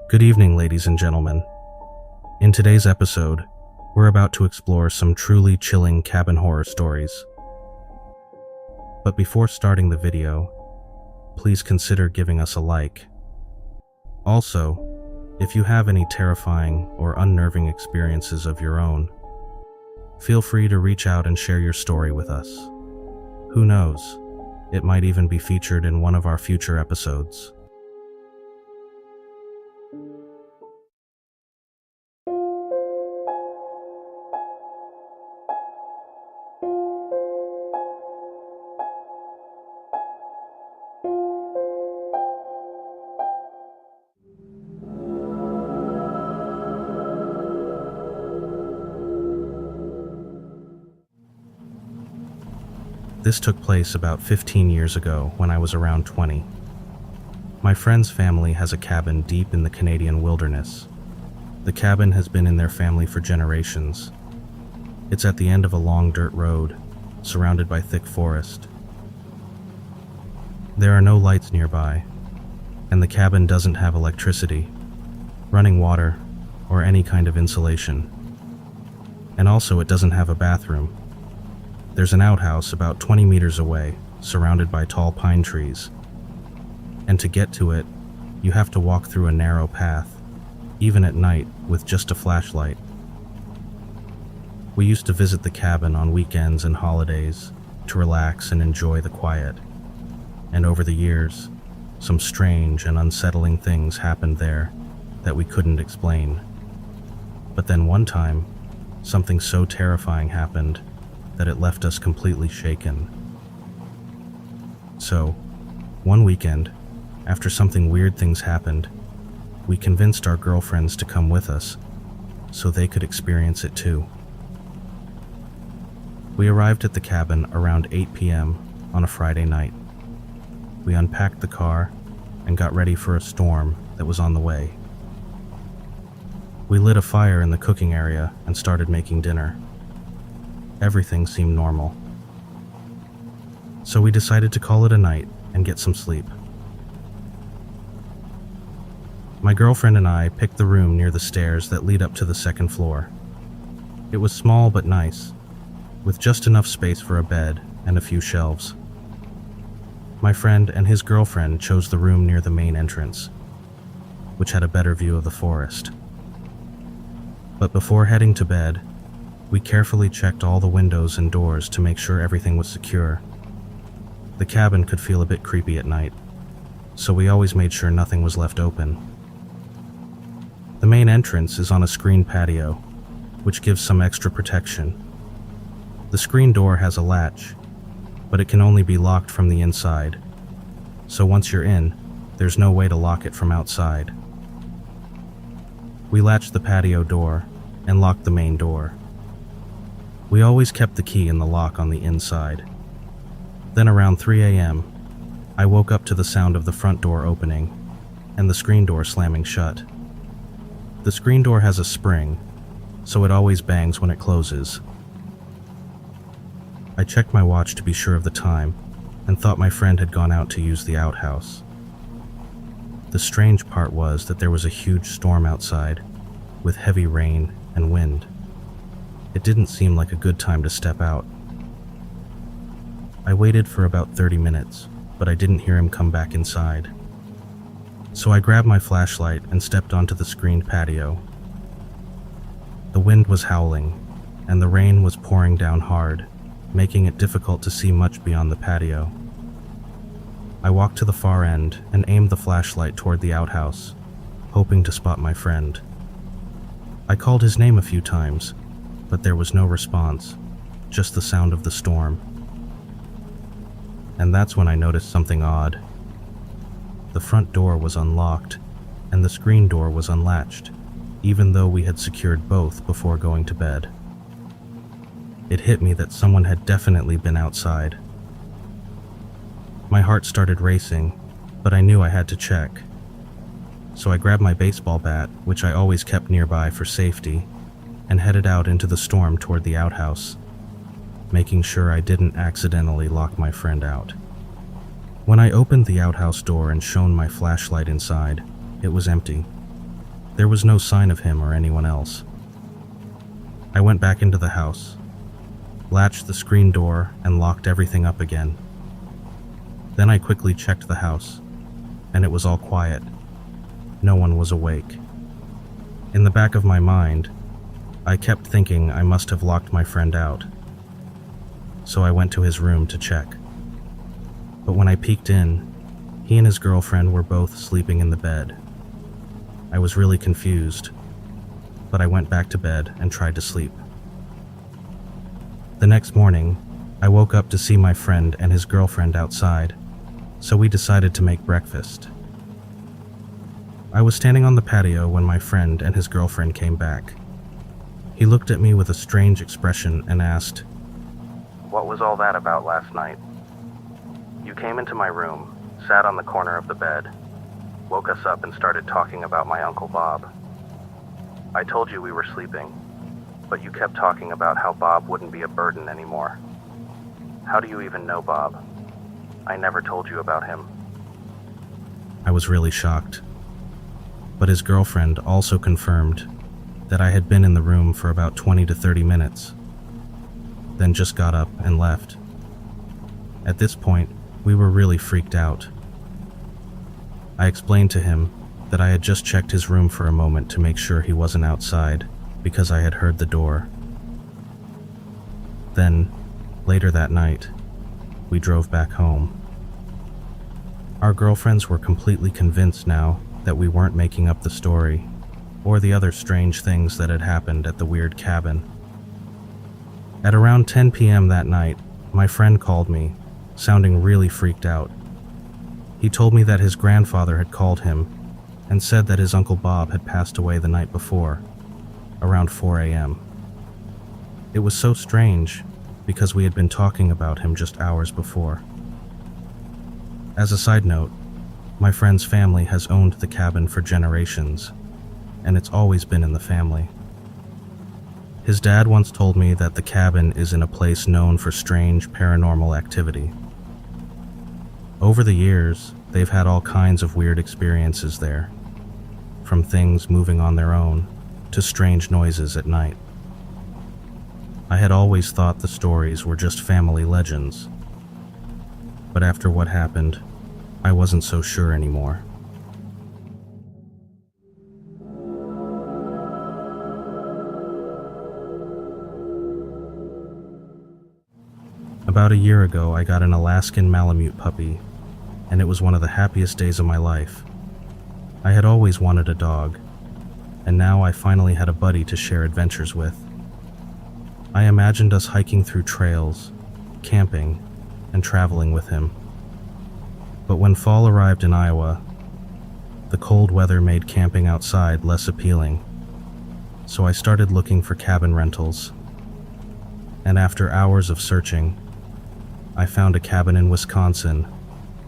Good evening, ladies and gentlemen. In today's episode, we're about to explore some truly chilling cabin horror stories. But before starting the video, please consider giving us a like. Also, if you have any terrifying or unnerving experiences of your own, feel free to reach out and share your story with us. Who knows, it might even be featured in one of our future episodes. This took place about 15 years ago when I was around 20. My friend's family has a cabin deep in the Canadian wilderness. The cabin has been in their family for generations. It's at the end of a long dirt road, surrounded by thick forest. There are no lights nearby, and the cabin doesn't have electricity, running water, or any kind of insulation. And also, it doesn't have a bathroom. There's an outhouse about 20 meters away, surrounded by tall pine trees. And to get to it, you have to walk through a narrow path, even at night with just a flashlight. We used to visit the cabin on weekends and holidays to relax and enjoy the quiet. And over the years, some strange and unsettling things happened there that we couldn't explain. But then one time, something so terrifying happened that it left us completely shaken. So, one weekend, after something weird things happened, we convinced our girlfriends to come with us so they could experience it too. We arrived at the cabin around 8 p.m. on a Friday night. We unpacked the car and got ready for a storm that was on the way. We lit a fire in the cooking area and started making dinner. Everything seemed normal. So we decided to call it a night and get some sleep. My girlfriend and I picked the room near the stairs that lead up to the second floor. It was small but nice, with just enough space for a bed and a few shelves. My friend and his girlfriend chose the room near the main entrance, which had a better view of the forest. But before heading to bed, we carefully checked all the windows and doors to make sure everything was secure. The cabin could feel a bit creepy at night, so we always made sure nothing was left open. The main entrance is on a screened patio, which gives some extra protection. The screen door has a latch, but it can only be locked from the inside, so once you're in, there's no way to lock it from outside. We latched the patio door and locked the main door. We always kept the key in the lock on the inside. Then around 3 a.m., I woke up to the sound of the front door opening and the screen door slamming shut. The screen door has a spring, so it always bangs when it closes. I checked my watch to be sure of the time and thought my friend had gone out to use the outhouse. The strange part was that there was a huge storm outside, with heavy rain and wind. It didn't seem like a good time to step out. I waited for about 30 minutes, but I didn't hear him come back inside. So I grabbed my flashlight and stepped onto the screened patio. The wind was howling, and the rain was pouring down hard, making it difficult to see much beyond the patio. I walked to the far end and aimed the flashlight toward the outhouse, hoping to spot my friend. I called his name a few times, but there was no response, just the sound of the storm. And that's when I noticed something odd. The front door was unlocked, and the screen door was unlatched, even though we had secured both before going to bed. It hit me that someone had definitely been outside. My heart started racing, but I knew I had to check. So I grabbed my baseball bat, which I always kept nearby for safety, and headed out into the storm toward the outhouse, making sure I didn't accidentally lock my friend out. When I opened the outhouse door and shone my flashlight inside, it was empty. There was no sign of him or anyone else. I went back into the house, latched the screen door, and locked everything up again. Then I quickly checked the house, and it was all quiet. No one was awake. In the back of my mind, I kept thinking I must have locked my friend out. So I went to his room to check. But when I peeked in, he and his girlfriend were both sleeping in the bed. I was really confused, but I went back to bed and tried to sleep. The next morning, I woke up to see my friend and his girlfriend outside, so we decided to make breakfast. I was standing on the patio when my friend and his girlfriend came back. He looked at me with a strange expression and asked, "What was all that about last night? You came into my room, sat on the corner of the bed, woke us up and started talking about my Uncle Bob. I told you we were sleeping, but you kept talking about how Bob wouldn't be a burden anymore. How do you even know Bob? I never told you about him." I was really shocked, but his girlfriend also confirmed that I had been in the room for about 20 to 30 minutes, then just got up and left. At this point, we were really freaked out. I explained to him that I had just checked his room for a moment to make sure he wasn't outside because I had heard the door. Then, later that night, we drove back home. Our girlfriends were completely convinced now that we weren't making up the story or the other strange things that had happened at the weird cabin. At around 10 p.m. that night, my friend called me, sounding really freaked out. He told me that his grandfather had called him and said that his Uncle Bob had passed away the night before, around 4 a.m. It was so strange because we had been talking about him just hours before. As a side note, my friend's family has owned the cabin for generations, and it's always been in the family. His dad once told me that the cabin is in a place known for strange paranormal activity. Over the years, they've had all kinds of weird experiences there, from things moving on their own to strange noises at night. I had always thought the stories were just family legends, but after what happened, I wasn't so sure anymore. About a year ago, I got an Alaskan Malamute puppy, and it was one of the happiest days of my life. I had always wanted a dog, and now I finally had a buddy to share adventures with. I imagined us hiking through trails, camping, and traveling with him. But when fall arrived in Iowa, the cold weather made camping outside less appealing, so I started looking for cabin rentals. And after hours of searching, I found a cabin in Wisconsin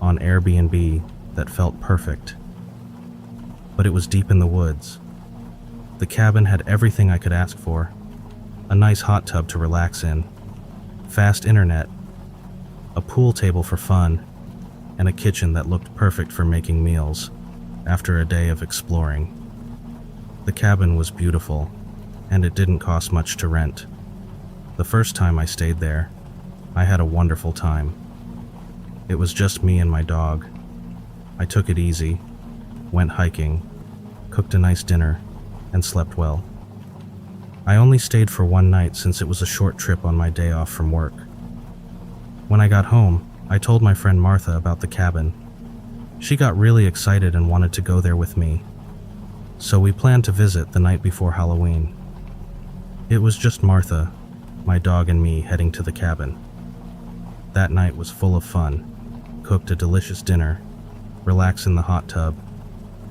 on Airbnb that felt perfect. But it was deep in the woods. The cabin had everything I could ask for: a nice hot tub to relax in, fast internet, a pool table for fun, and a kitchen that looked perfect for making meals after a day of exploring. The cabin was beautiful, and it didn't cost much to rent. The first time I stayed there, I had a wonderful time. It was just me and my dog. I took it easy, went hiking, cooked a nice dinner, and slept well. I only stayed for one night since it was a short trip on my day off from work. When I got home, I told my friend Martha about the cabin. She got really excited and wanted to go there with me, so we planned to visit the night before Halloween. It was just Martha, my dog, and me heading to the cabin. That night was full of fun. Cooked a delicious dinner, relaxed in the hot tub,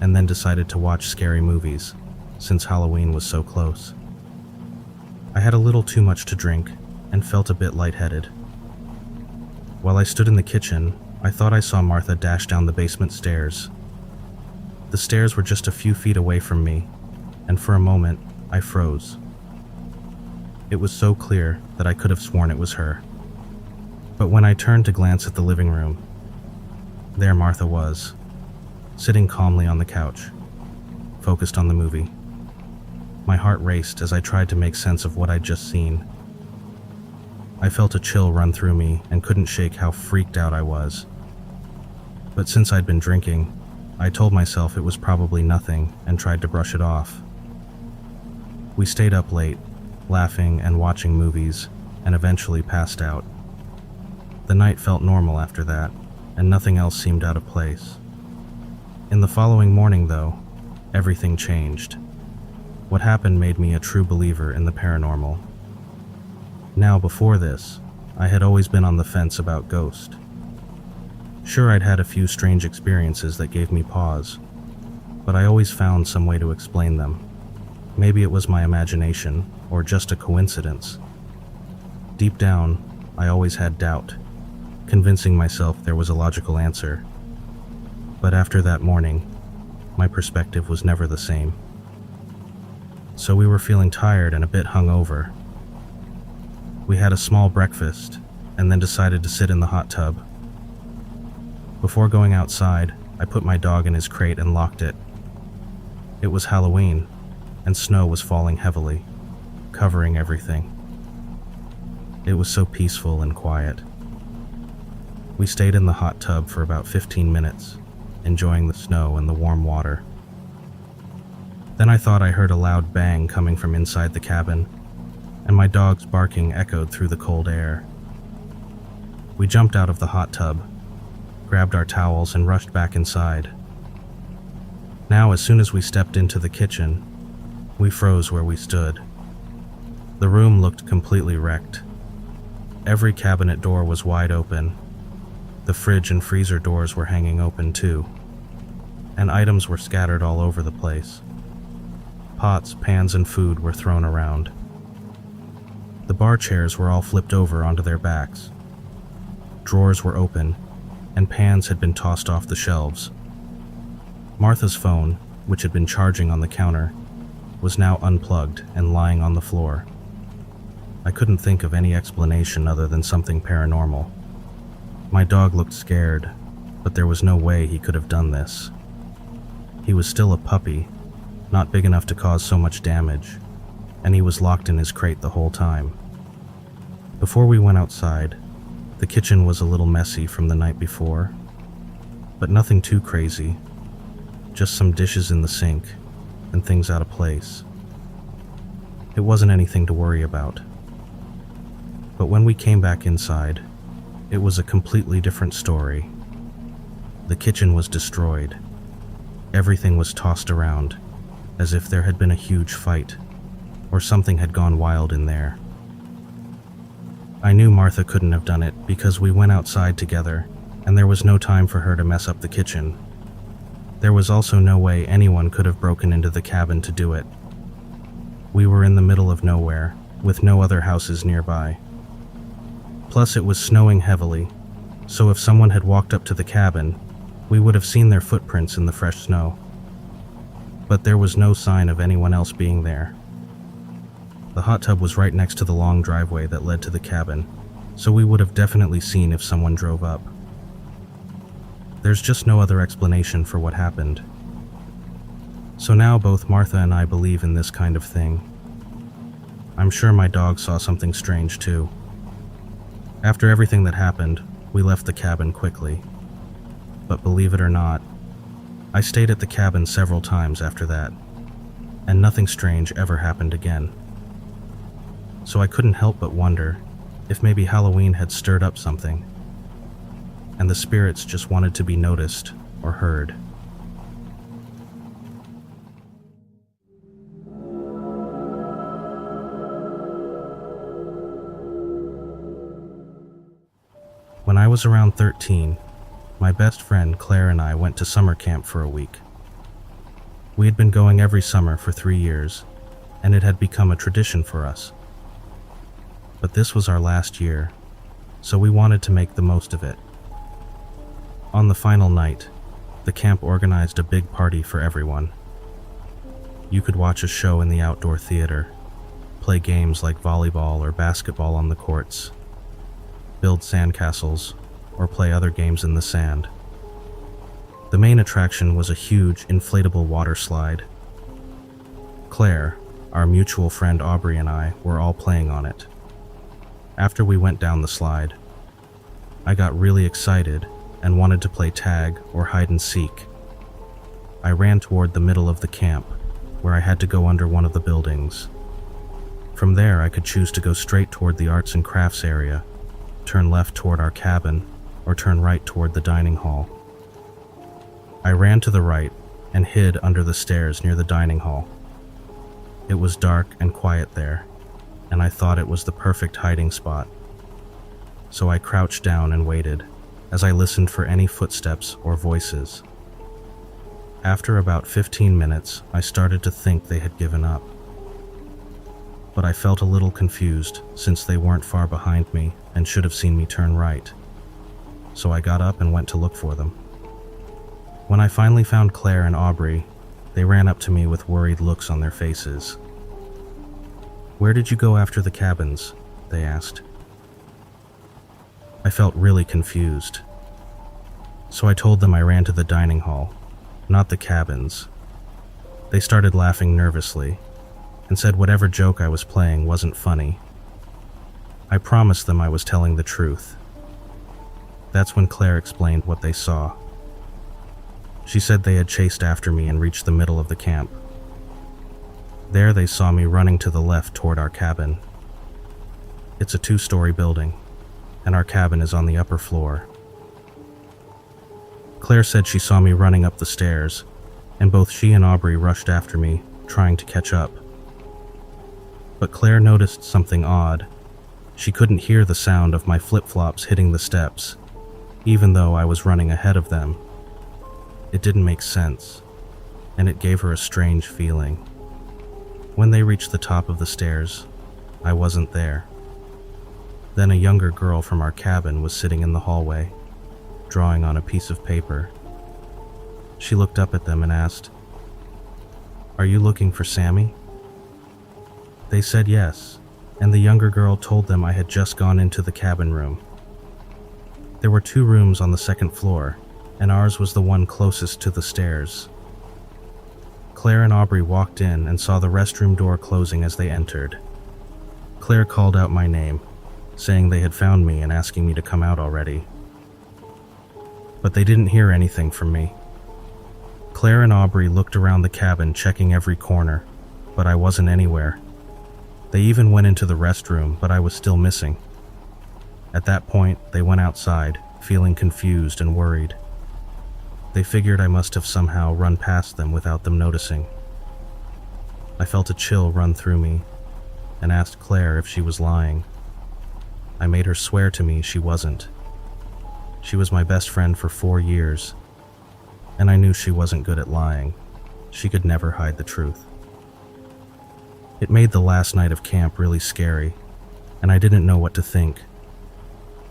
and then decided to watch scary movies, since Halloween was so close. I had a little too much to drink and felt a bit lightheaded. While I stood in the kitchen, I thought I saw Martha dash down the basement stairs. The stairs were just a few feet away from me, and for a moment, I froze. It was so clear that I could have sworn it was her. But when I turned to glance at the living room, there Martha was, sitting calmly on the couch, focused on the movie. My heart raced as I tried to make sense of what I'd just seen. I felt a chill run through me and couldn't shake how freaked out I was. But since I'd been drinking, I told myself it was probably nothing and tried to brush it off. We stayed up late, laughing and watching movies, and eventually passed out. The night felt normal after that, and nothing else seemed out of place. In the following morning, though, everything changed. What happened made me a true believer in the paranormal. Now, before this, I had always been on the fence about ghosts. Sure, I'd had a few strange experiences that gave me pause, but I always found some way to explain them. Maybe it was my imagination, or just a coincidence. Deep down, I always had doubt, convincing myself there was a logical answer. But after that morning, my perspective was never the same. So we were feeling tired and a bit hungover. We had a small breakfast and then decided to sit in the hot tub. Before going outside, I put my dog in his crate and locked it. It was Halloween, and snow was falling heavily, covering everything. It was so peaceful and quiet. We stayed in the hot tub for about 15 minutes, enjoying the snow and the warm water. Then I thought I heard a loud bang coming from inside the cabin, and my dog's barking echoed through the cold air. We jumped out of the hot tub, grabbed our towels, and rushed back inside. Now, as soon as we stepped into the kitchen, we froze where we stood. The room looked completely wrecked. Every cabinet door was wide open. The fridge and freezer doors were hanging open too, and items were scattered all over the place. Pots, pans, and food were thrown around. The bar chairs were all flipped over onto their backs. Drawers were open, and pans had been tossed off the shelves. Martha's phone, which had been charging on the counter, was now unplugged and lying on the floor. I couldn't think of any explanation other than something paranormal. My dog looked scared, but there was no way he could have done this. He was still a puppy, not big enough to cause so much damage, and he was locked in his crate the whole time. Before we went outside, the kitchen was a little messy from the night before, but nothing too crazy, just some dishes in the sink and things out of place. It wasn't anything to worry about. But when we came back inside, it was a completely different story. The kitchen was destroyed. Everything was tossed around, as if there had been a huge fight, or something had gone wild in there. I knew Martha couldn't have done it because we went outside together, and there was no time for her to mess up the kitchen. There was also no way anyone could have broken into the cabin to do it. We were in the middle of nowhere, with no other houses nearby. Plus, it was snowing heavily, so if someone had walked up to the cabin, we would have seen their footprints in the fresh snow. But there was no sign of anyone else being there. The hot tub was right next to the long driveway that led to the cabin, so we would have definitely seen if someone drove up. There's just no other explanation for what happened. So now both Martha and I believe in this kind of thing. I'm sure my dog saw something strange too. After everything that happened, we left the cabin quickly. But believe it or not, I stayed at the cabin several times after that, and nothing strange ever happened again. So I couldn't help but wonder if maybe Halloween had stirred up something, and the spirits just wanted to be noticed or heard. When I was around 13, my best friend Claire and I went to summer camp for a week. We had been going every summer for 3 years, and it had become a tradition for us. But this was our last year, so we wanted to make the most of it. On the final night, the camp organized a big party for everyone. You could watch a show in the outdoor theater, play games like volleyball or basketball on the courts, build sandcastles, or play other games in the sand. The main attraction was a huge inflatable water slide Claire, our mutual friend Aubrey, and I were all playing on it. After we went down the slide, I got really excited and wanted to play tag or hide and seek. I ran toward the middle of the camp, where I had to go under one of the buildings. From there, I could choose to go straight toward the arts and crafts area, turn left toward our cabin, or turn right toward the dining hall. I ran to the right and hid under the stairs near the dining hall. It was dark and quiet there, and I thought it was the perfect hiding spot. So I crouched down and waited as I listened for any footsteps or voices. After about 15 minutes, I started to think they had given up. But I felt a little confused since they weren't far behind me and should have seen me turn right. So I got up and went to look for them. When I finally found Claire and Aubrey, they ran up to me with worried looks on their faces. "Where did you go after the cabins?" they asked. I felt really confused. So I told them I ran to the dining hall, not the cabins. They started laughing nervously and said whatever joke I was playing wasn't funny. I promised them I was telling the truth. That's when Claire explained what they saw. She said they had chased after me and reached the middle of the camp. There they saw me running to the left toward our cabin. It's a 2-story building, and our cabin is on the upper floor. Claire said she saw me running up the stairs, and both she and Aubrey rushed after me, trying to catch up. But Claire noticed something odd. She couldn't hear the sound of my flip-flops hitting the steps, even though I was running ahead of them. It didn't make sense, and it gave her a strange feeling. When they reached the top of the stairs, I wasn't there. Then a younger girl from our cabin was sitting in the hallway, drawing on a piece of paper. She looked up at them and asked, "Are you looking for Sammy?" They said yes, and the younger girl told them I had just gone into the cabin room. There were 2 rooms on the 2nd floor, and ours was the one closest to the stairs. Claire and Aubrey walked in and saw the restroom door closing as they entered. Claire called out my name, saying they had found me and asking me to come out already. But they didn't hear anything from me. Claire and Aubrey looked around the cabin, checking every corner, but I wasn't anywhere. They even went into the restroom, but I was still missing. At that point, they went outside, feeling confused and worried. They figured I must have somehow run past them without them noticing. I felt a chill run through me and asked Claire if she was lying. I made her swear to me she wasn't. She was my best friend for 4 years, and I knew she wasn't good at lying. She could never hide the truth. It made the last night of camp really scary, and I didn't know what to think.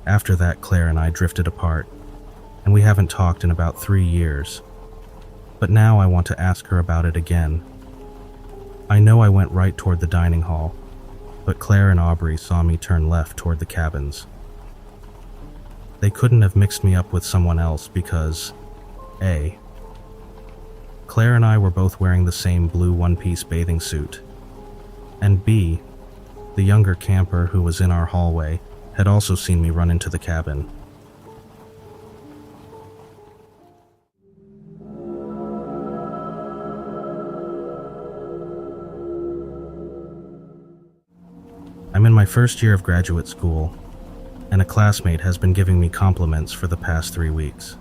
After that, Claire and I drifted apart, and we haven't talked in about 3 years. But now I want to ask her about it again. I know I went right toward the dining hall, but Claire and Aubrey saw me turn left toward the cabins. They couldn't have mixed me up with someone else because, A, Claire and I were both wearing the same blue one-piece bathing suit, and B, the younger camper who was in our hallway had also seen me run into the cabin. I'm in my first year of graduate school, and a classmate has been giving me compliments for the past 3 weeks.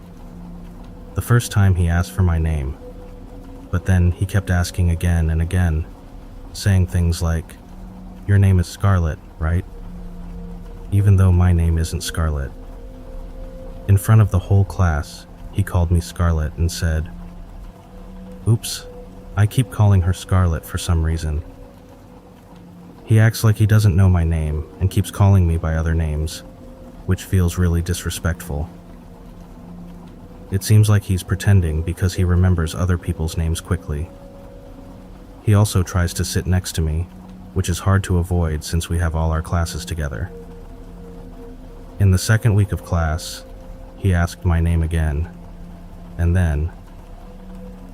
The first time he asked for my name, but then he kept asking again and again, saying things like, "Your name is Scarlett, right?" Even though my name isn't Scarlett. In front of the whole class, he called me Scarlett and said, "Oops, I keep calling her Scarlett for some reason." He acts like he doesn't know my name and keeps calling me by other names, which feels really disrespectful. It seems like he's pretending because he remembers other people's names quickly. He also tries to sit next to me, which is hard to avoid since we have all our classes together. In the second week of class, he asked my name again, and then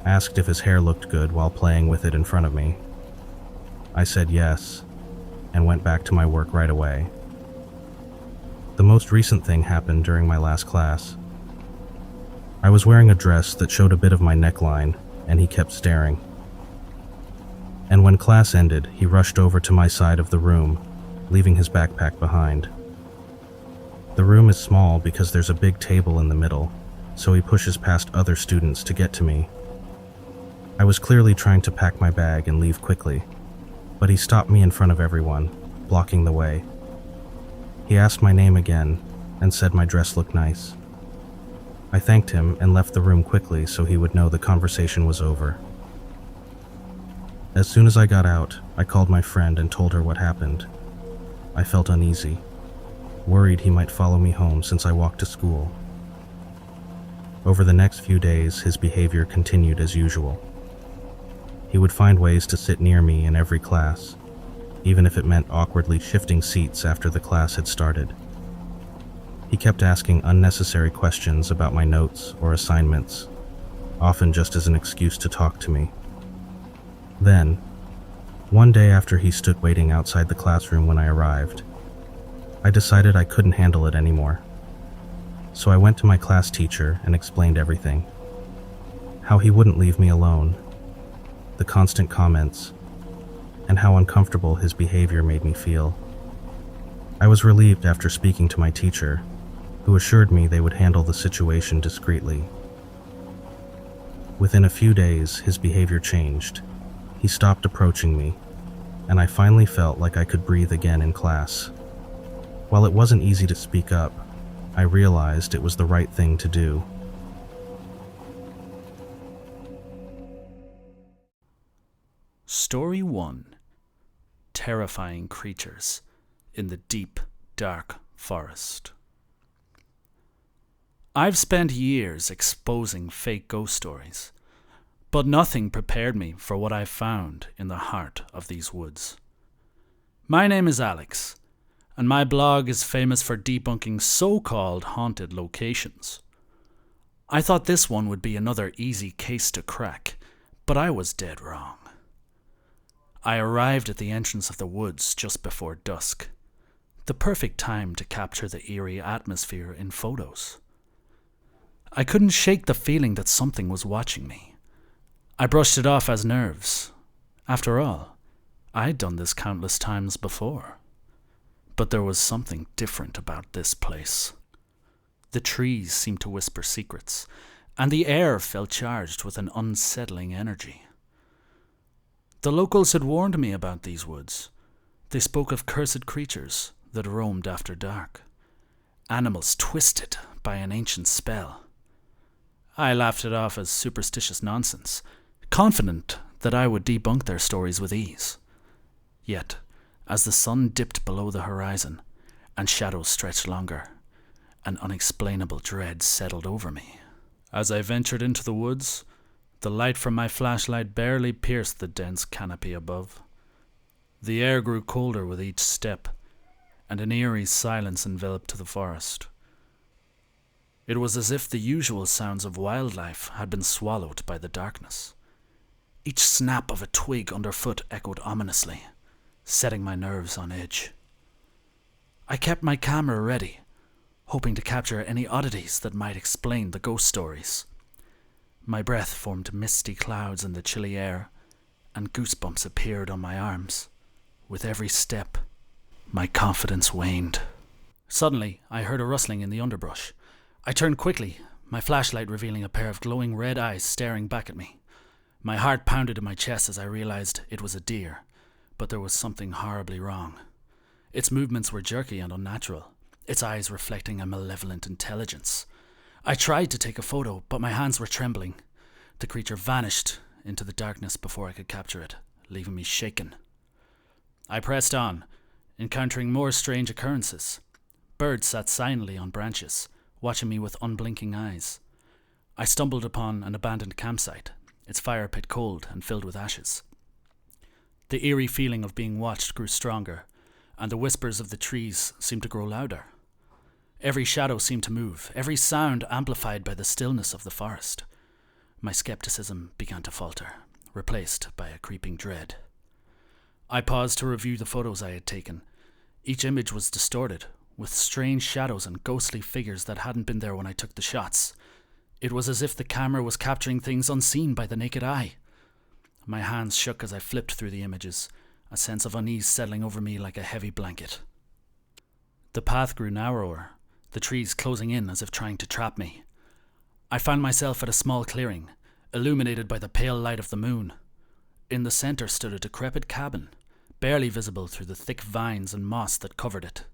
asked if his hair looked good while playing with it in front of me. I said yes, and went back to my work right away. The most recent thing happened during my last class. I was wearing a dress that showed a bit of my neckline, and he kept staring. And when class ended, he rushed over to my side of the room, leaving his backpack behind. The room is small because there's a big table in the middle, so he pushes past other students to get to me. I was clearly trying to pack my bag and leave quickly, but he stopped me in front of everyone, blocking the way. He asked my name again and said my dress looked nice. I thanked him and left the room quickly so he would know the conversation was over. As soon as I got out, I called my friend and told her what happened. I felt uneasy, worried he might follow me home since I walked to school. Over the next few days, his behavior continued as usual. He would find ways to sit near me in every class, even if it meant awkwardly shifting seats after the class had started. He kept asking unnecessary questions about my notes or assignments, often just as an excuse to talk to me. Then, one day after he stood waiting outside the classroom when I arrived, I decided I couldn't handle it anymore. So I went to my class teacher and explained everything. How he wouldn't leave me alone, the constant comments, and how uncomfortable his behavior made me feel. I was relieved after speaking to my teacher, who assured me they would handle the situation discreetly. Within a few days, his behavior changed. He stopped approaching me, and I finally felt like I could breathe again in class. While it wasn't easy to speak up, I realized it was the right thing to do. Story 1. Terrifying creatures in the deep, dark forest. I've spent years exposing fake ghost stories, but nothing prepared me for what I found in the heart of these woods. My name is Alex, and my blog is famous for debunking so-called haunted locations. I thought this one would be another easy case to crack, but I was dead wrong. I arrived at the entrance of the woods just before dusk, the perfect time to capture the eerie atmosphere in photos. I couldn't shake the feeling that something was watching me. I brushed it off as nerves. After all, I'd done this countless times before. But there was something different about this place. The trees seemed to whisper secrets, and the air felt charged with an unsettling energy. The locals had warned me about these woods. They spoke of cursed creatures that roamed after dark, animals twisted by an ancient spell. I laughed it off as superstitious nonsense, confident that I would debunk their stories with ease. Yet, as the sun dipped below the horizon and shadows stretched longer, an unexplainable dread settled over me. As I ventured into the woods, the light from my flashlight barely pierced the dense canopy above. The air grew colder with each step, and an eerie silence enveloped the forest. It was as if the usual sounds of wildlife had been swallowed by the darkness. Each snap of a twig underfoot echoed ominously, setting my nerves on edge. I kept my camera ready, hoping to capture any oddities that might explain the ghost stories. My breath formed misty clouds in the chilly air, and goosebumps appeared on my arms. With every step, my confidence waned. Suddenly, I heard a rustling in the underbrush. I turned quickly, my flashlight revealing a pair of glowing red eyes staring back at me. My heart pounded in my chest as I realized it was a deer, but there was something horribly wrong. Its movements were jerky and unnatural, its eyes reflecting a malevolent intelligence. I tried to take a photo, but my hands were trembling. The creature vanished into the darkness before I could capture it, leaving me shaken. I pressed on, encountering more strange occurrences. Birds sat silently on branches, watching me with unblinking eyes. I stumbled upon an abandoned campsite, its fire pit cold and filled with ashes. The eerie feeling of being watched grew stronger, and the whispers of the trees seemed to grow louder. Every shadow seemed to move, every sound amplified by the stillness of the forest. My skepticism began to falter, replaced by a creeping dread. I paused to review the photos I had taken. Each image was distorted, with strange shadows and ghostly figures that hadn't been there when I took the shots. It was as if the camera was capturing things unseen by the naked eye. My hands shook as I flipped through the images, a sense of unease settling over me like a heavy blanket. The path grew narrower, the trees closing in as if trying to trap me. I found myself at a small clearing, illuminated by the pale light of the moon. In the centre stood a decrepit cabin, barely visible through the thick vines and moss that covered it.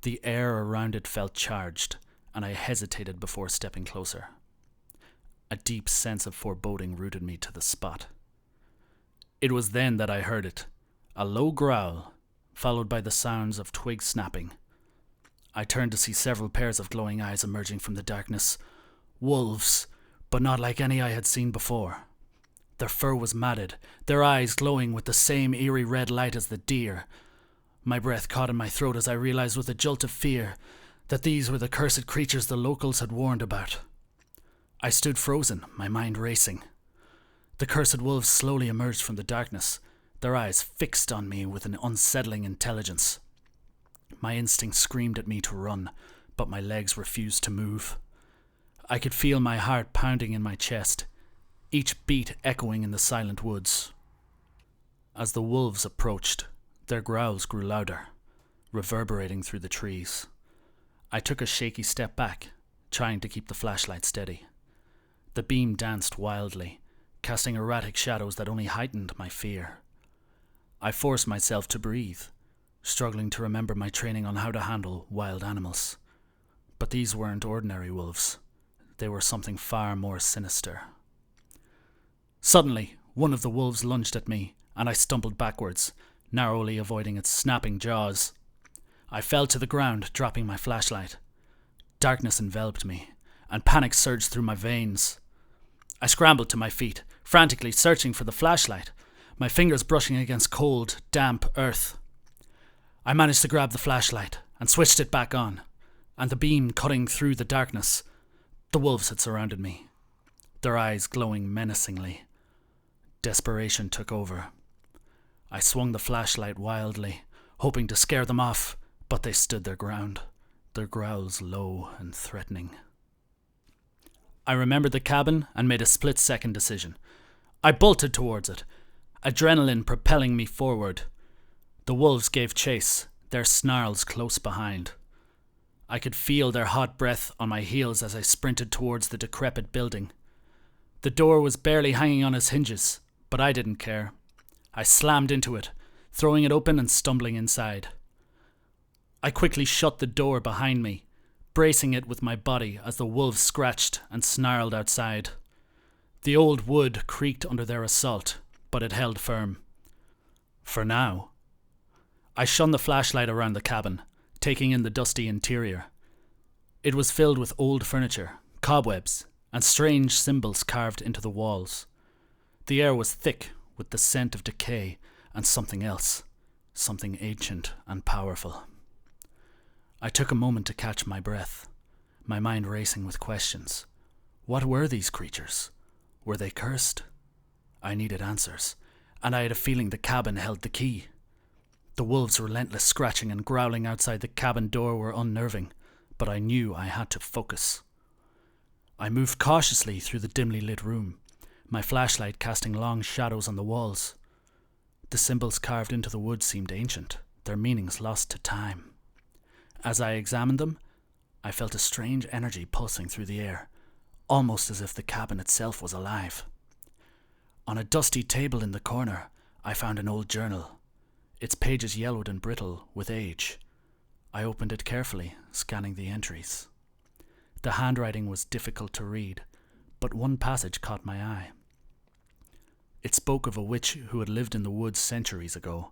The air around it felt charged, and I hesitated before stepping closer. A deep sense of foreboding rooted me to the spot. It was then that I heard it, a low growl, followed by the sounds of twigs snapping. I turned to see several pairs of glowing eyes emerging from the darkness. Wolves, but not like any I had seen before. Their fur was matted, their eyes glowing with the same eerie red light as the deer. My breath caught in my throat as I realized with a jolt of fear that these were the cursed creatures the locals had warned about. I stood frozen, my mind racing. The cursed wolves slowly emerged from the darkness, their eyes fixed on me with an unsettling intelligence. My instinct screamed at me to run, but my legs refused to move. I could feel my heart pounding in my chest, each beat echoing in the silent woods. As the wolves approached, their growls grew louder, reverberating through the trees. I took a shaky step back, trying to keep the flashlight steady. The beam danced wildly, casting erratic shadows that only heightened my fear. I forced myself to breathe, struggling to remember my training on how to handle wild animals. But these weren't ordinary wolves. They were something far more sinister. Suddenly, one of the wolves lunged at me, and I stumbled backwards, narrowly avoiding its snapping jaws. I fell to the ground, dropping my flashlight. Darkness enveloped me, and panic surged through my veins. I scrambled to my feet, frantically searching for the flashlight, my fingers brushing against cold, damp earth. I managed to grab the flashlight and switched it back on, and the beam cutting through the darkness. The wolves had surrounded me, their eyes glowing menacingly. Desperation took over. I swung the flashlight wildly, hoping to scare them off, but they stood their ground, their growls low and threatening. I remembered the cabin and made a split-second decision. I bolted towards it, adrenaline propelling me forward. The wolves gave chase, their snarls close behind. I could feel their hot breath on my heels as I sprinted towards the decrepit building. The door was barely hanging on its hinges, but I didn't care. I slammed into it, throwing it open and stumbling inside. I quickly shut the door behind me, bracing it with my body as the wolves scratched and snarled outside. The old wood creaked under their assault, but it held firm. For now. I shone the flashlight around the cabin, taking in the dusty interior. It was filled with old furniture, cobwebs, and strange symbols carved into the walls. The air was thick with the scent of decay and something else, something ancient and powerful. I took a moment to catch my breath, my mind racing with questions. What were these creatures? Were they cursed? I needed answers, and I had a feeling the cabin held the key. The wolves' relentless scratching and growling outside the cabin door were unnerving, but I knew I had to focus. I moved cautiously through the dimly lit room, my flashlight casting long shadows on the walls. The symbols carved into the wood seemed ancient, their meanings lost to time. As I examined them, I felt a strange energy pulsing through the air, almost as if the cabin itself was alive. On a dusty table in the corner, I found an old journal, its pages yellowed and brittle with age. I opened it carefully, scanning the entries. The handwriting was difficult to read, but one passage caught my eye. It spoke of a witch who had lived in the woods centuries ago.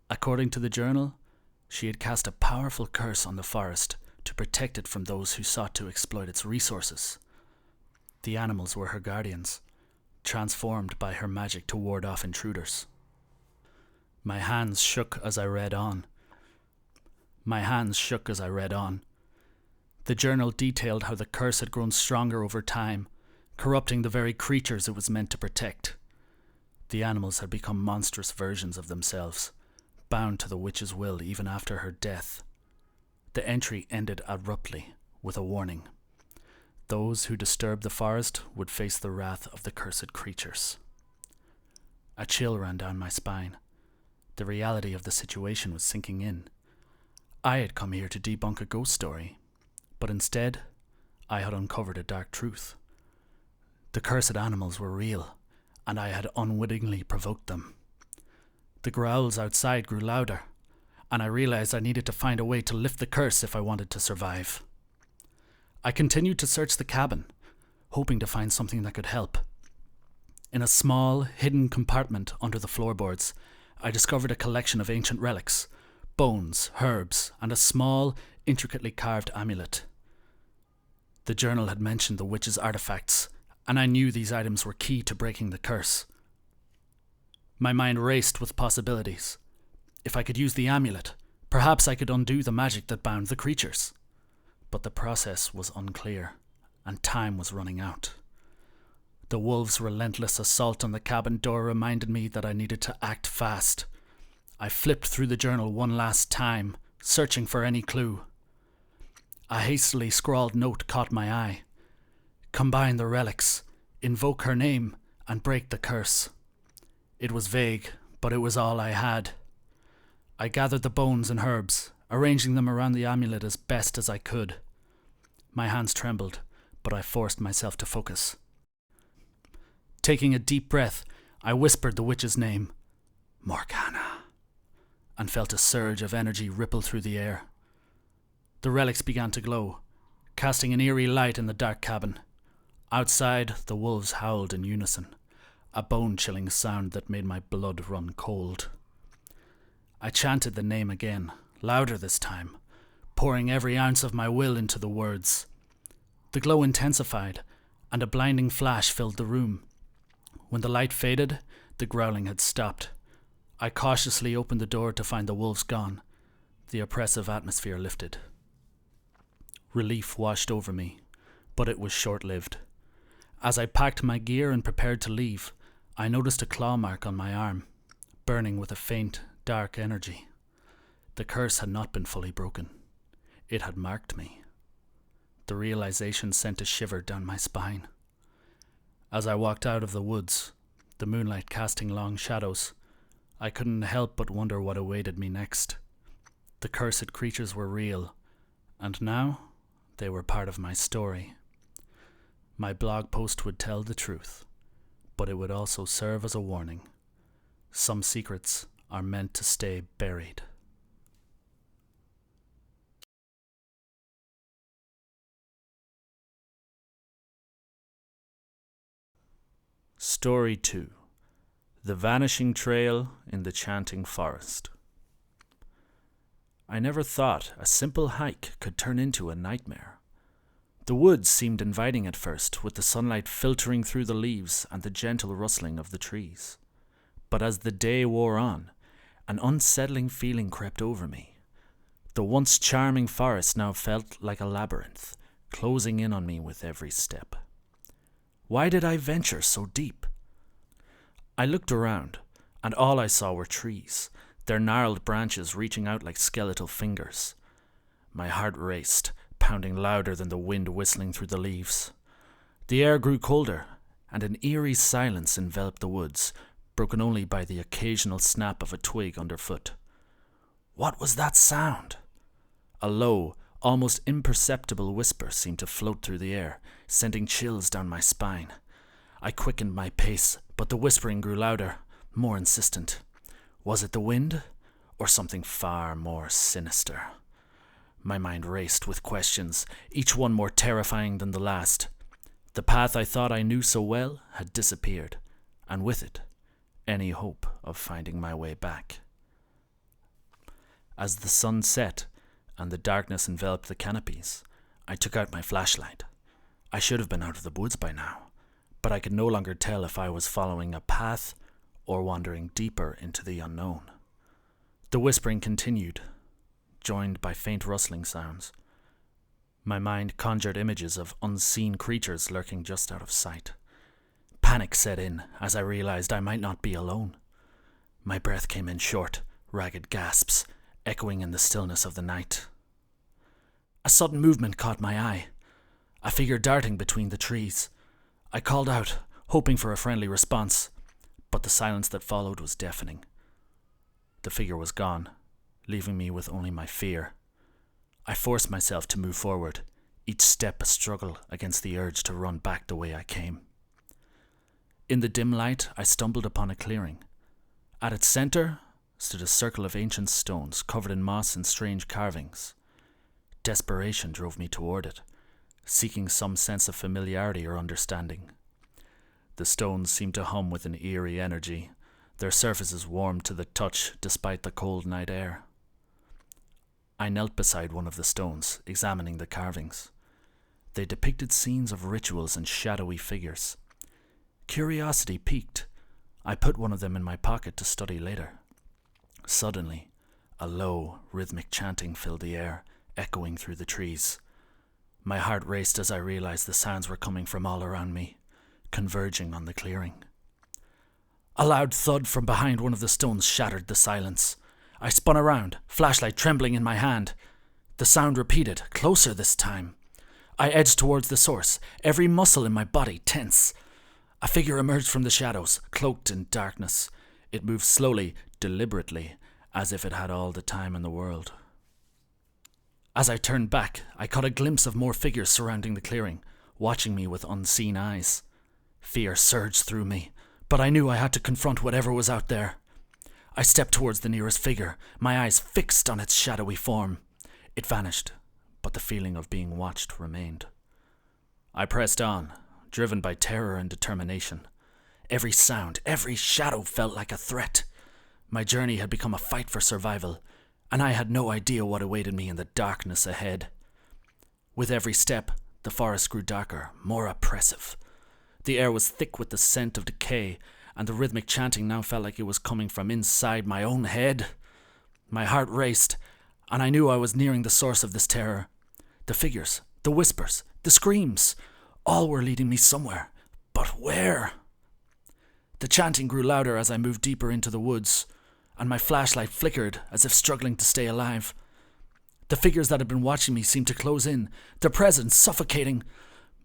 According to the journal, she had cast a powerful curse on the forest to protect it from those who sought to exploit its resources. The animals were her guardians, transformed by her magic to ward off intruders. My hands shook as I read on. The journal detailed how the curse had grown stronger over time, corrupting the very creatures it was meant to protect. The animals had become monstrous versions of themselves, bound to the witch's will even after her death. The entry ended abruptly with a warning. Those who disturbed the forest would face the wrath of the cursed creatures. A chill ran down my spine. The reality of the situation was sinking in. I had come here to debunk a ghost story, but instead, I had uncovered a dark truth. The cursed animals were real, and I had unwittingly provoked them. The growls outside grew louder, and I realized I needed to find a way to lift the curse if I wanted to survive. I continued to search the cabin, hoping to find something that could help. In a small, hidden compartment under the floorboards, I discovered a collection of ancient relics, bones, herbs, and a small, intricately carved amulet. The journal had mentioned the witch's artifacts, and I knew these items were key to breaking the curse. My mind raced with possibilities. If I could use the amulet, perhaps I could undo the magic that bound the creatures. But the process was unclear, and time was running out. The wolves' relentless assault on the cabin door reminded me that I needed to act fast. I flipped through the journal one last time, searching for any clue. A hastily scrawled note caught my eye. Combine the relics, invoke her name, and break the curse. It was vague, but it was all I had. I gathered the bones and herbs, arranging them around the amulet as best as I could. My hands trembled, but I forced myself to focus. Taking a deep breath, I whispered the witch's name, Morgana, and felt a surge of energy ripple through the air. The relics began to glow, casting an eerie light in the dark cabin. Outside, the wolves howled in unison, a bone-chilling sound that made my blood run cold. I chanted the name again, louder this time, pouring every ounce of my will into the words. The glow intensified, and a blinding flash filled the room. When the light faded, the growling had stopped. I cautiously opened the door to find the wolves gone. The oppressive atmosphere lifted. Relief washed over me, but it was short-lived. As I packed my gear and prepared to leave, I noticed a claw mark on my arm, burning with a faint, dark energy. The curse had not been fully broken. It had marked me. The realization sent a shiver down my spine. As I walked out of the woods, the moonlight casting long shadows, I couldn't help but wonder what awaited me next. The cursed creatures were real, and now they were part of my story. My blog post would tell the truth, but it would also serve as a warning. Some secrets are meant to stay buried. Story 2. The Vanishing Trail in the Chanting Forest. I never thought a simple hike could turn into a nightmare. The woods seemed inviting at first, with the sunlight filtering through the leaves and the gentle rustling of the trees. But as the day wore on, an unsettling feeling crept over me. The once charming forest now felt like a labyrinth, closing in on me with every step. Why did I venture so deep? I looked around, and all I saw were trees, their gnarled branches reaching out like skeletal fingers. My heart raced, pounding louder than the wind whistling through the leaves. The air grew colder, and an eerie silence enveloped the woods, broken only by the occasional snap of a twig underfoot. What was that sound? A low, almost imperceptible whisper seemed to float through the air, sending chills down my spine. I quickened my pace, but the whispering grew louder, more insistent. Was it the wind, or something far more sinister? My mind raced with questions, each one more terrifying than the last. The path I thought I knew so well had disappeared, and with it, any hope of finding my way back. As the sun set and the darkness enveloped the canopies, I took out my flashlight. I should have been out of the woods by now, but I could no longer tell if I was following a path or wandering deeper into the unknown. The whispering continued, joined by faint rustling sounds. My mind conjured images of unseen creatures lurking just out of sight. Panic set in as I realized I might not be alone. My breath came in short, ragged gasps, echoing in the stillness of the night. A sudden movement caught my eye, a figure darting between the trees. I called out, hoping for a friendly response, but the silence that followed was deafening. The figure was gone, leaving me with only my fear. I forced myself to move forward, each step a struggle against the urge to run back the way I came. In the dim light, I stumbled upon a clearing. At its center stood a circle of ancient stones covered in moss and strange carvings. Desperation drove me toward it, seeking some sense of familiarity or understanding. The stones seemed to hum with an eerie energy, their surfaces warm to the touch despite the cold night air. I knelt beside one of the stones, examining the carvings. They depicted scenes of rituals and shadowy figures. Curiosity piqued. I put one of them in my pocket to study later. Suddenly, a low, rhythmic chanting filled the air, echoing through the trees. My heart raced as I realized the sounds were coming from all around me, converging on the clearing. A loud thud from behind one of the stones shattered the silence. I spun around, flashlight trembling in my hand. The sound repeated, closer this time. I edged towards the source, every muscle in my body tense. A figure emerged from the shadows, cloaked in darkness. It moved slowly, deliberately, as if it had all the time in the world. As I turned back, I caught a glimpse of more figures surrounding the clearing, watching me with unseen eyes. Fear surged through me, but I knew I had to confront whatever was out there. I stepped towards the nearest figure, my eyes fixed on its shadowy form. It vanished, but the feeling of being watched remained. I pressed on, driven by terror and determination. Every sound, every shadow felt like a threat. My journey had become a fight for survival, and I had no idea what awaited me in the darkness ahead. With every step, the forest grew darker, more oppressive. The air was thick with the scent of decay, and the rhythmic chanting now felt like it was coming from inside my own head. My heart raced, and I knew I was nearing the source of this terror. The figures, the whispers, the screams, all were leading me somewhere. But where? The chanting grew louder as I moved deeper into the woods, and my flashlight flickered as if struggling to stay alive. The figures that had been watching me seemed to close in, their presence suffocating.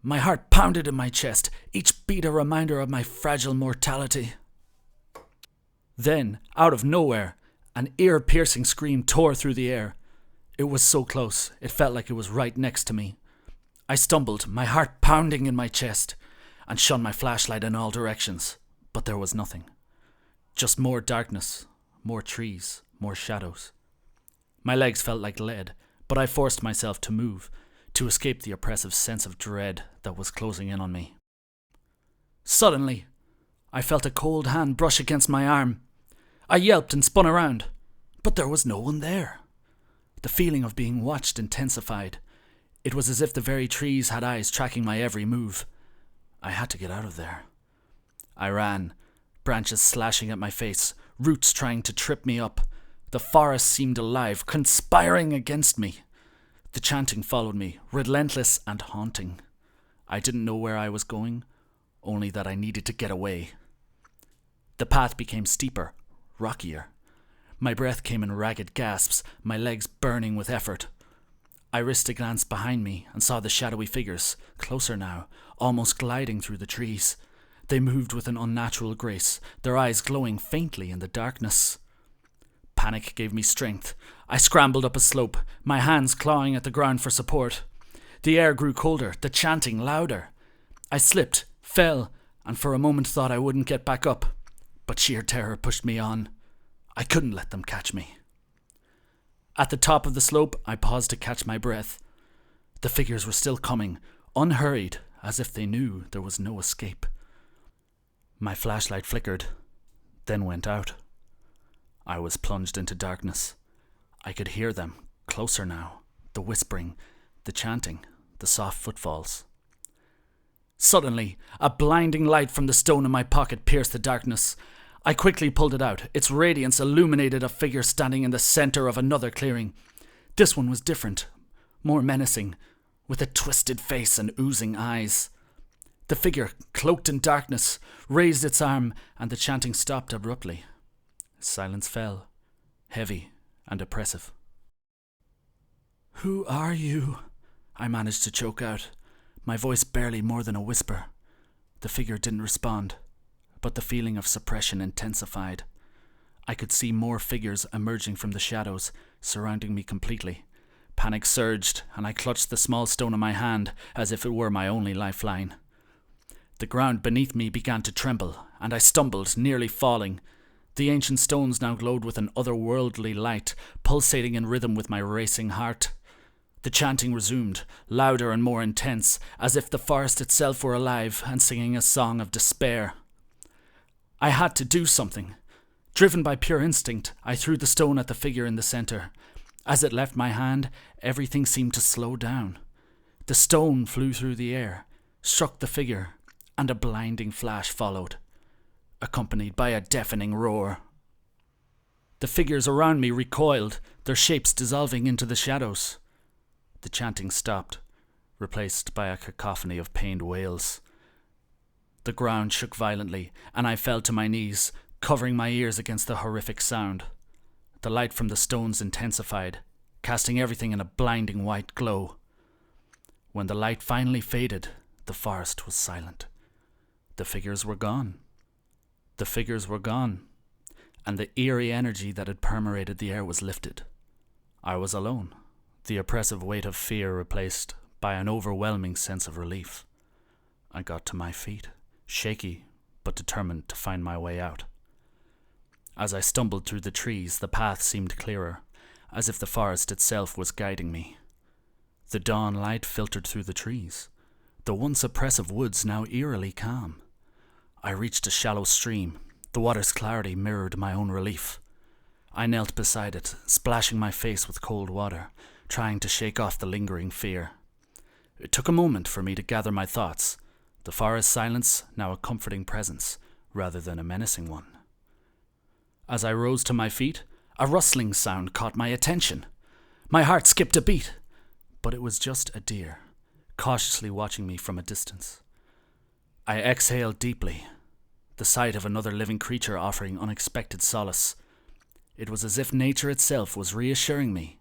My heart pounded in my chest, each beat a reminder of my fragile mortality. Then, out of nowhere, an ear-piercing scream tore through the air. It was so close, it felt like it was right next to me. I stumbled, my heart pounding in my chest, and shone my flashlight in all directions, but there was nothing. Just more darkness, more trees, more shadows. My legs felt like lead, but I forced myself to move, to escape the oppressive sense of dread that was closing in on me. Suddenly, I felt a cold hand brush against my arm. I yelped and spun around, but there was no one there. The feeling of being watched intensified. It was as if the very trees had eyes tracking my every move. I had to get out of there. I ran, branches slashing at my face, roots trying to trip me up. The forest seemed alive, conspiring against me. The chanting followed me, relentless and haunting. I didn't know where I was going, only that I needed to get away. The path became steeper, rockier. My breath came in ragged gasps, my legs burning with effort. I risked a glance behind me and saw the shadowy figures, closer now, almost gliding through the trees. They moved with an unnatural grace, their eyes glowing faintly in the darkness. Panic gave me strength. I scrambled up a slope, my hands clawing at the ground for support. The air grew colder, the chanting louder. I slipped, fell, and for a moment thought I wouldn't get back up. But sheer terror pushed me on. I couldn't let them catch me. At the top of the slope, I paused to catch my breath. The figures were still coming, unhurried, as if they knew there was no escape. My flashlight flickered, then went out. I was plunged into darkness. I could hear them, closer now, the whispering, the chanting, the soft footfalls. Suddenly, a blinding light from the stone in my pocket pierced the darkness. I quickly pulled it out. Its radiance illuminated a figure standing in the center of another clearing. This one was different, more menacing, with a twisted face and oozing eyes. The figure, cloaked in darkness, raised its arm, and the chanting stopped abruptly. Silence fell, heavy and oppressive. "Who are you?" I managed to choke out, my voice barely more than a whisper. The figure didn't respond, but the feeling of suppression intensified. I could see more figures emerging from the shadows, surrounding me completely. Panic surged, and I clutched the small stone in my hand as if it were my only lifeline. The ground beneath me began to tremble, and I stumbled, nearly falling. The ancient stones now glowed with an otherworldly light, pulsating in rhythm with my racing heart. The chanting resumed, louder and more intense, as if the forest itself were alive and singing a song of despair. I had to do something. Driven by pure instinct, I threw the stone at the figure in the center. As it left my hand, everything seemed to slow down. The stone flew through the air, struck the figure, and a blinding flash followed, accompanied by a deafening roar. The figures around me recoiled, their shapes dissolving into the shadows. The chanting stopped, replaced by a cacophony of pained wails. The ground shook violently, and I fell to my knees, covering my ears against the horrific sound. The light from the stones intensified, casting everything in a blinding white glow. When the light finally faded, the forest was silent. The figures were gone. The figures were gone, and the eerie energy that had permeated the air was lifted. I was alone, the oppressive weight of fear replaced by an overwhelming sense of relief. I got to my feet, shaky but determined to find my way out. As I stumbled through the trees, the path seemed clearer, as if the forest itself was guiding me. The dawn light filtered through the trees, the once oppressive woods now eerily calm. I reached a shallow stream. The water's clarity mirrored my own relief. I knelt beside it, splashing my face with cold water, trying to shake off the lingering fear. It took a moment for me to gather my thoughts, the forest silence now a comforting presence rather than a menacing one. As I rose to my feet, a rustling sound caught my attention. My heart skipped a beat, but it was just a deer, cautiously watching me from a distance. I exhaled deeply, the sight of another living creature offering unexpected solace. It was as if nature itself was reassuring me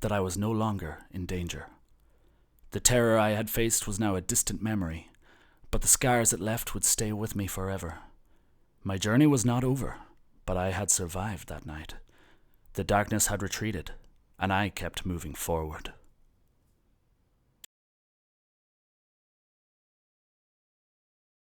that I was no longer in danger. The terror I had faced was now a distant memory, but the scars it left would stay with me forever. My journey was not over, but I had survived that night. The darkness had retreated, and I kept moving forward.